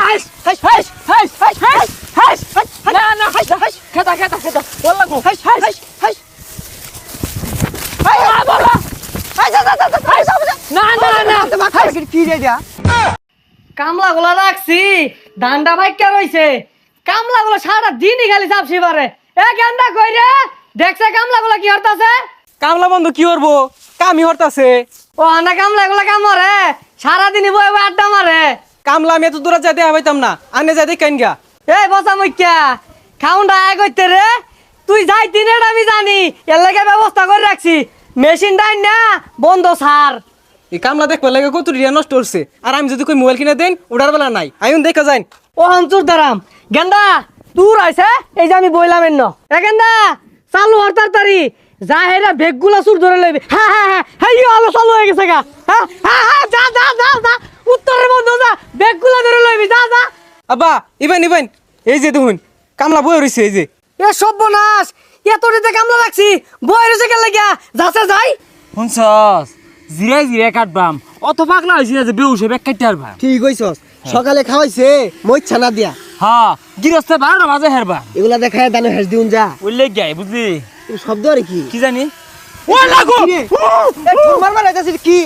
হাস হাস হাস হাস হাস হাস হাস না না হাস হাস খেতা খেতা খেতা বল লাগো হাস হাস হাস হাই বাবা হাস হাস হাস না না না হাস কি রে দিয়া কামলা গুলা রাখছি ডান্ডা বাইকা রইছে কামলা গুলা সারা দিনই খালি চাপছি পারে এ গেন্দা কই রে দেখছে কামলা গুলা কি হরতাছে কামলা বন্ধু কি করবো কামই হরতাছে ও না কামলা গুলা কাম মারে সারা দিনই বই বই আড্ডা মারে কামলা আমি এত দূরে যাইতে পাইতাম না আনে যাইতে কেন গা এই বসা মুখ্যা খাউন্ডা আয় করতে রে তুই যাই তিনের আমি জানি এর লাগে ব্যবস্থা করে রাখছি মেশিন ডাইন না বন্ধ সার এই কামলা দেখবার লাগে কত রিয়া নষ্ট করছে আর আমি যদি কই মোবাইল কিনে দেন উড়ার বেলা নাই আইন দেখা যাই ও হামচুর দারাম গেন্দা তুই আইছে এই যে আমি বইলাম এন্ন এ গেন্দা চালু হর তাড়াতাড়ি যা হেরা বেগগুলা সুর ধরে লইবি হ্যাঁ হ্যাঁ হ্যাঁ হেই আলো চালু হয়ে গেছে গা হ্যাঁ হ্যাঁ হ্যাঁ যা যা যা যা উত্তরের বন্ধ যা বেগগুলা ধরে লইবি যা যা আব্বা ইবেন ইবেন এই যে দেখুন কামলা বই রইছে এই যে এ সর্বনাশ এতটিতে কামলা রাখছি বই রয়েছে কে লাগিয়া যাচ্ছে যাই শুনছস জিরাই জিরাই কাটবাম অত পাগলা হয়েছি না যে বেউসে ব্যাগ কাটতে পারবা ঠিক কইছস সকালে খাওয়াইছে মই ছানা দিয়া হ্যাঁ গিরস্তে 12টা বাজে হেরবা এগুলা দেখায় দানো হেস দিউন যা উল্লে গাই বুঝলি এই শব্দ আর কি কি জানি ও লাগো এ ঠোরমার মারা যাচ্ছে কি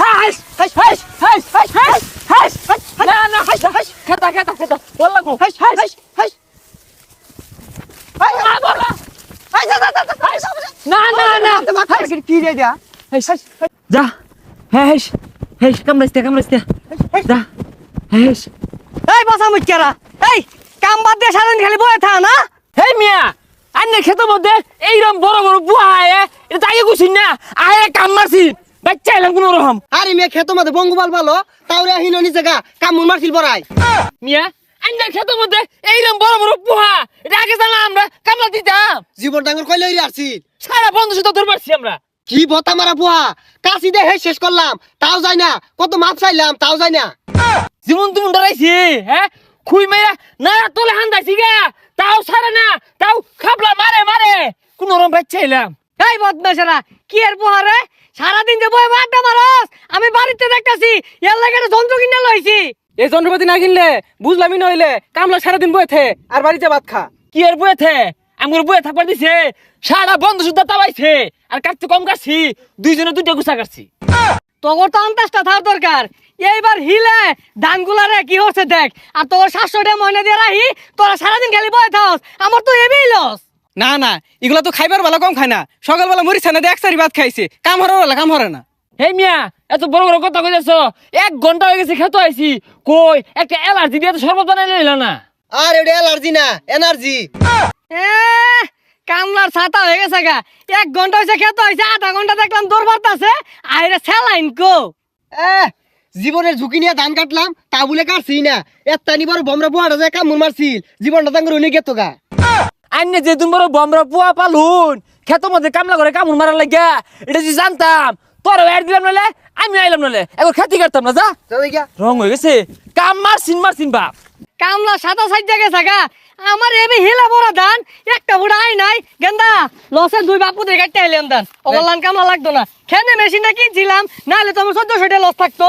হাস হাস হাস হাস হাস হাস হাস হাস না না হাস হাস খেতা খেতা খেতা বল লাগো হাস হাস হাস হাস হাই বলা হাস হাস না না না হাস কি রে দিয়া হাস হাস যা হেস হেস কামড়াইতে যা হেস এই বসা মুখ্যারা এই কাম বাদ দিয়ে সারাদিন খালি বয়ে থা না হেই মিয়া আন্নে খেত মধ্যে এইরকম বড় বড় বুয়া আয় এটা তাই গুছিন না আয় কাম মারছি বাচ্চা এলাম কোন রকম আরে মেয়ে খেতো মধ্যে বঙ্গবাল ভালো তাওরে হিননি জায়গা কামুর মারছিল বড়াই মিয়া আন্নে খেত মধ্যে এইরকম বড় বড় বুয়া এটা আগে জানা আমরা কামলা দিতাম জীবন ডাঙ্গর কইলে হইরে আসছি সারা বন্ধু সাথে ধরে পারছি আমরা কি বতা মারা বুয়া কাশি দে শেষ করলাম তাও যায় না কত মাপ চাইলাম তাও যায় না জীবন তুমি ডরাইছি হ্যাঁ খুই মেয়া না তোলে হান্দাইছি গা তাও সারে না তাও খাবলা মারে মারে কোন রকম বাচ্চা এলাম এই বদমাশেরা কি এর পোহারে সারাদিন যে বয়ে বয়ে আড্ডা মারস আমি বাড়িতে দেখতাছি এর লাগে একটা যন্ত্র কিনে লইছি এই যন্ত্রপাতি না কিনলে বুঝলামই নইলে কামলা সারাদিন বইতে আর বাড়িতে ভাত খা কি আর বয়েছে আমার বয়ে থাকবার দিছে সারা বন্ধু সুদ্ধা তাবাইছে আর কাটতে কম কাটছি দুইজনে দুইটা গুছা কাটছি তোর তো আন্তাজটা থার দরকার এইবার হিলে ধানগুলারে কি হচ্ছে দেখ আর তোর 700 টাকা ময়না দিয়ে রাহি তোরা সারাদিন খালি বয়ে থাকস আমার তো এবই লস না না এগুলা তো খাইবার বেলা কম খায় না সকালবেলা মরিচ না দিয়ে এক সারি ভাত খাইছে কাম হরার বেলা কাম হরে না হে মিয়া এত বড় বড় কথা কইতেছ 1 ঘন্টা হয়ে গেছে খেতে আইছি কই একটা অ্যালার্জি দিয়ে তো শরবত বানাই লইলা না আর এটা অ্যালার্জি না এনার্জি কামলার ছাতা হয়ে গেছে গা 1 ঘন্টা হয়েছে খেতে হয়েছে আধা ঘন্টা দেখলাম দৌড় মারতাছে আইরে স্যালাইন কো জীবনের ঝুঁকি নিয়ে ধান কাটলাম তা বলে কাটছি না এত্তানি বড় বমরা বুয়াটা যায় কামুর মারছিল জীবনটা তাঙ্গর উনি গেতো গা আইনে যে তুমি বড় বমরা পুয়া পালুন খেতো মধ্যে কামলা করে কামড় মারার লাগিয়া এটা যদি জানতাম তোর এড দিলাম নালে আমি আইলাম নালে একবার খেতে কাটতাম না যা রং হয়ে গেছে কাম মারছিন বাপ কামলা সাদা সাইজা গেছে গা আমার এবি হিলা বড় ধান একটা বুড়া আই নাই গেন্দা লসের 2 বাপুদের কাটতে আইলাম ধান ওগলান কামলা লাগতো না খেনে মেশিনটা কিনছিলাম নাহলে তো আমার 1400 টাকা লস থাকতো